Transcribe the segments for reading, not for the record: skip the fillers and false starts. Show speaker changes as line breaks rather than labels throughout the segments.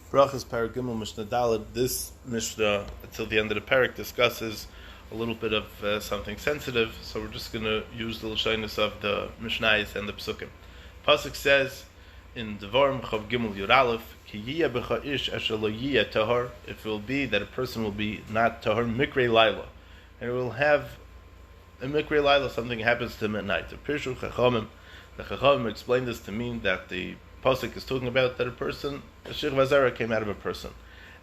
Brachas Parak Gimel Mishnah Daled. This Mishnah, until the end of the parak, discusses a little bit of something sensitive, so we're just going to use the Lashonos of the Mishnayos and the Psukim. Pasuk says in Devarim Chav Gimel Yud Aleph, Ki yiyeh b'cha ish asher lo yiyeh tahor, it will be that a person will be not tahor mikrei laila, and it will have a mikrei laila, something happens to him at night. The Pirshu Chachamim, the Chachamim explained this to mean that the Pasuk is talking about that a person, a shich vazara came out of a person,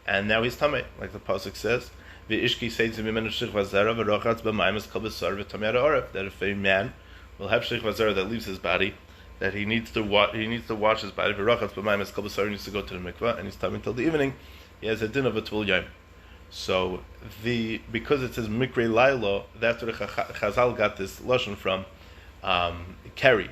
and now he's tamei, like the Pasuk says. V'ishki seitz mimenu shich vazara v'rochatz b'mayim es kol b'sar v'tamei ha'oref. That if a man will have shich vazara that leaves his body, that he needs to wash his body. V'rochatz b'mayim es kol b'sar, he needs to go to the mikvah, and he's tamei until the evening. He has a din of a tvul yom. So because it says mikrei lailo, that's where Chazal got this lashon from, carry.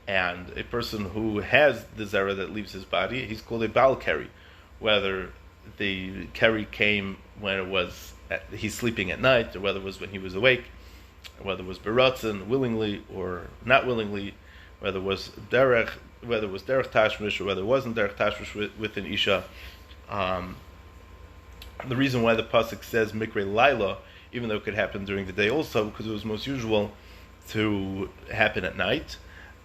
And a person who has the zera that leaves his body, he's called a bal carry. Whether the carry came when it was he's sleeping at night, or whether it was when he was awake, or whether it was beratzin, willingly or not willingly, whether it was derech tashmish, or whether it wasn't derech tashmish with an isha. The reason why the pasuk says mikrei laila, even though it could happen during the day also, because it was most usual to happen at night.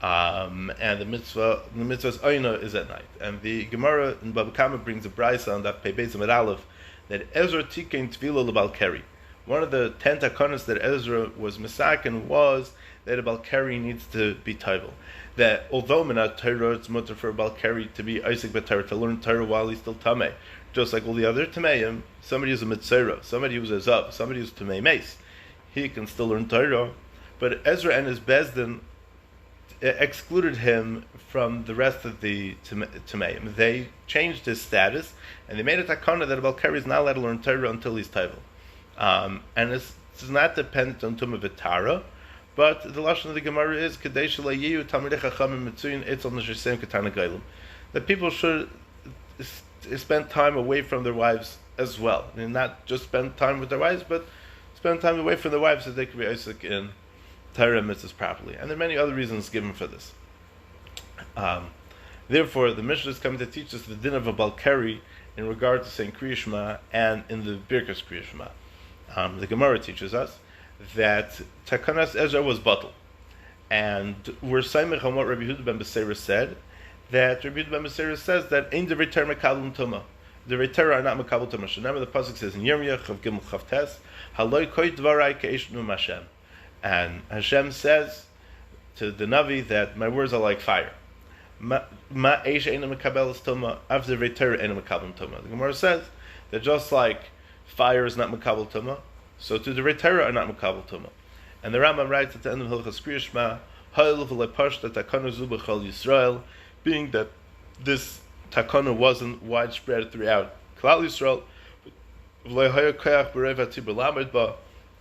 And the mitzvah's oina is at night. And the Gemara in Baba Kama brings a brayso on that Pei Med Aleph that Ezra tikein tvila lebal keri. One of the 10 takonos that Ezra was misaken was that a balkari needs to be taival. That although minat Torah, it's mutter for a balkari to be Isaac b'Torah, to learn Torah while he's still tamei. Just like all the other tameim, somebody who's a mitzera, somebody who's a zav, somebody who's tamei mace, he can still learn Torah. But Ezra and his bezdin excluded him from the rest of the Tameim. They changed his status, and they made a takana that a Balkari is not allowed to learn Torah until he's Taival. And it's not dependent on Tumah V'Tara, but the Lashon of the Gemara is, Kadesh Layiyu Talmidei Chachamim Mitzuyin Eitzel Neshesem Ketana Gailim. That people should spend time away from their wives as well. And not just spend time with their wives, but spend time away from their wives so they can be Isaac in Torah mitzvahs properly. And there are many other reasons given for this. Therefore, the Mishnah is coming to teach us the din of a balkari in regard to saying Kriya Shema and in the Birkas Kriya Shema. The Gemara teaches us that Takanas Ezra was batal. And we're saimich on what Rabbi Yehuda ben Beseira said, that Rabbi Yehuda ben Beseira says that ein divrei Torah mekabel tumah. The Torah are not mekabel tumah. Remember the pasuk says in Yirmiyah Chav Gimel Chav Tes, Haloi koi dvarai ke'esh num Hashem. And Hashem says to the Navi that my words are like fire. The Gemara says that just like fire is not makabel tuma, so to the Reitera are not makabel tuma. And the Rambam writes at the end of Hilchas Kriya Shema, Yisrael, being that this takana wasn't widespread throughout Klal Yisrael,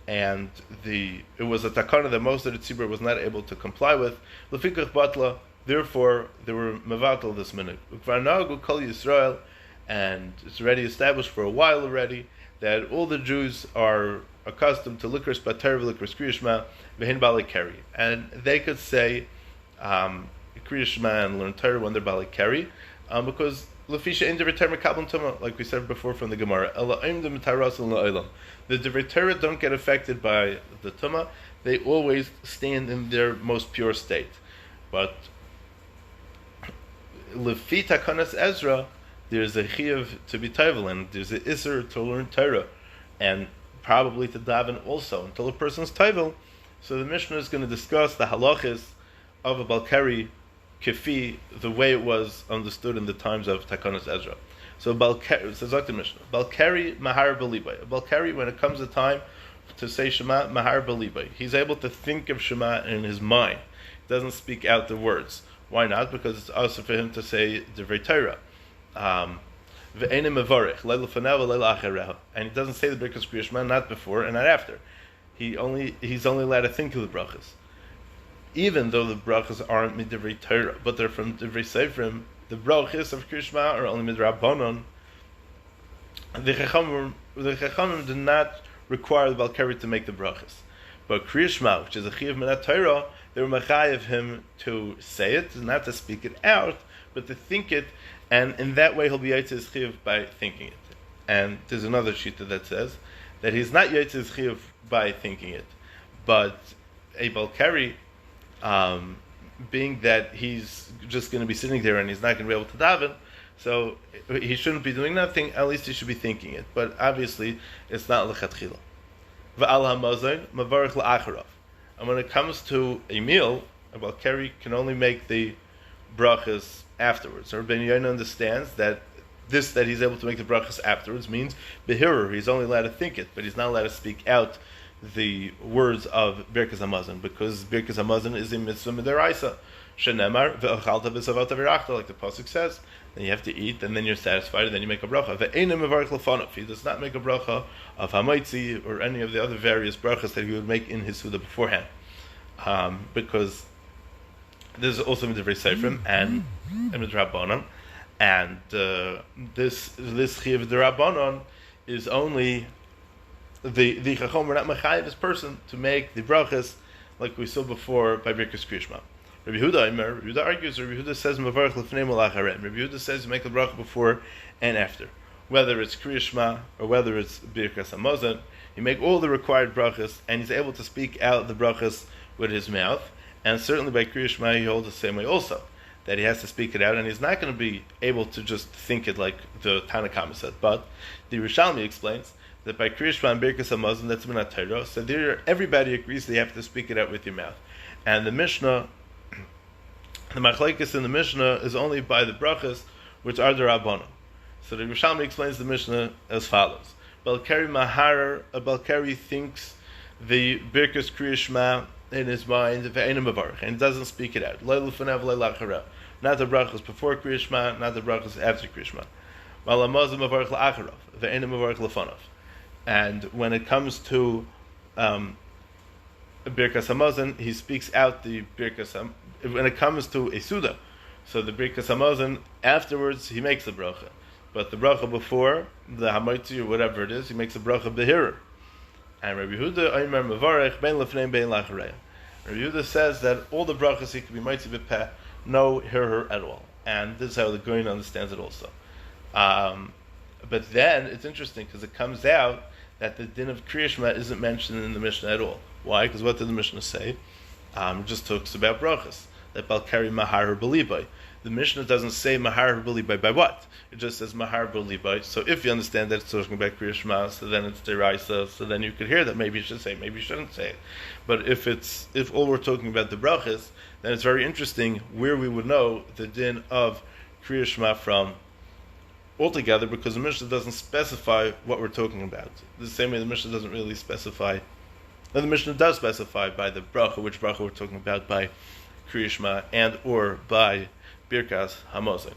and it was a takana that most of the tzibur was not able to comply with. Lefikach batla, therefore they were mevatel this minute. Ukvarnagu kol Yisrael, and it's already established for a while already that all the Jews are accustomed to likros bater v'likros kriya shema v'hin bali keri, and they could say kriya shema and learn Torah when they're bali keri, because Lefisha in Divrei Torah mekabel tumah, like we said before from the Gemara, the Divrei Torah don't get affected by the tumah; they always stand in their most pure state. But Lefi Takanas Ezra, there's a chiyuv to be taival, and there's an iser to learn Torah, and probably to daven also until a person's taival. So the Mishnah is going to discuss the halachas of a balkari Kifi, the way it was understood in the times of Takanas Ezra. So Balkari, says the Mishnah, Balkari Mahar Balibay. Balkari, when it comes to time to say Shema, Mahar Balibay. He's able to think of Shema in his mind. He doesn't speak out the words. Why not? Because it's also for him to say Divrei Torah. And he doesn't say the Birkas Kriya Shema, not before and not after. He's only allowed to think of the brachas. Even though the brachas aren't midivrei Torah, but they're from divrei seifrim, the brachas of Kriya Shema are only midrabanon. The Chachamim did not require the balkari to make the brachas, but Kriya Shema, which is a chiyuv minat Torah, they were mechayev him to say it, not to speak it out, but to think it And in that way he'll be Yotze Chiyuv by thinking it. And there's another shita that says that he's not Yotze Chiyuv by thinking it, but a Balkari, being that he's just going to be sitting there and he's not going to be able to daven, so he shouldn't be doing nothing, at least he should be thinking it. But obviously, it's not lechatchila. V'al hamazon mavarich la'acharav. And when it comes to a meal, a Balkari can only make the brachas afterwards. So Rabbeinu Yonah understands that that he's able to make the brachas afterwards means behirur. He's only allowed to think it, but he's not allowed to speak out the words of Birkas Hamazon, because Birkas Hamazon is a mitzvah midaraisa. Shenemar ve'ochalta v'savata v'rachta, like the pasuk says. Then you have to eat, and then you're satisfied, and then you make a bracha. Ve'einem mevarich lefanov. He does not make a bracha of hamaitzi or any of the other various brachas that he would make in his suda beforehand, because this is also midrash seifrim and midrabanan, and this chiyuv d'Rabbanan is only the chacham are not mechayev this person to make the brachas like we saw before by Birkas Kriyishma. Rabbi Yehuda argues, Rabbi Yehuda says mevarich lefnei malacharem. Rabbi Yehuda says you make the bracha before and after, whether it's Kriyishma or whether it's Birkas Hamazon. You make all the required brachas, and he's able to speak out the brachas with his mouth. And certainly by Kriyishma he holds the same way also, that he has to speak it out, and he's not going to be able to just think it like the Tanakama said. But the Yerushalmi explains that by Kriyishma and Birkas Hamazon, that's Minat Torah, so there everybody agrees that you have to speak it out with your mouth. And the Mishnah, the machlekes in the Mishnah is only by the brachas, which are the Rabbanon. So the Yerushalmi explains the Mishnah as follows: Balkari Maharer, a Balkari thinks the Birkas Kriyishma in his mind, and doesn't speak it out. Not the brachas before Kriyishma, not the brachas after Kriyishma. And when it comes to Birkas Hamazon, he speaks out the Birkas when it comes to a Suda. So the Birkas Hamazon, afterwards he makes the bracha. But the bracha before, the Hamaitzi or whatever it is, he makes the bracha Behirur. And Rabbi Yehuda, Omer Mevarech, Ben Lefneim Ben Lachareya. Rabbi Yehuda says that all the brachas he could be Maitzi B'Peh, no Hirur at all. And this is how the Goyin understands it also. But then, it's interesting, because it comes out that the din of Kriyishma isn't mentioned in the Mishnah at all. Why? Because what did the Mishnah say? It just talks about brachas. That Balkari Mahar B'Libai. The Mishnah doesn't say Mahar B'Libai by what? It just says Mahar B'Libai. So if you understand that it's talking about Kriyishma, so then it's Deraisa, so then you could hear that maybe you should say it, maybe you shouldn't say it. But if all we're talking about the brachas, then it's very interesting where we would know the din of Kriyishma from altogether, because the Mishnah doesn't specify what we're talking about. The same way the Mishnah doesn't really specify. Now the Mishnah does specify by the bracha, which bracha we're talking about by Kriyishma and or by Birkas Hamazon.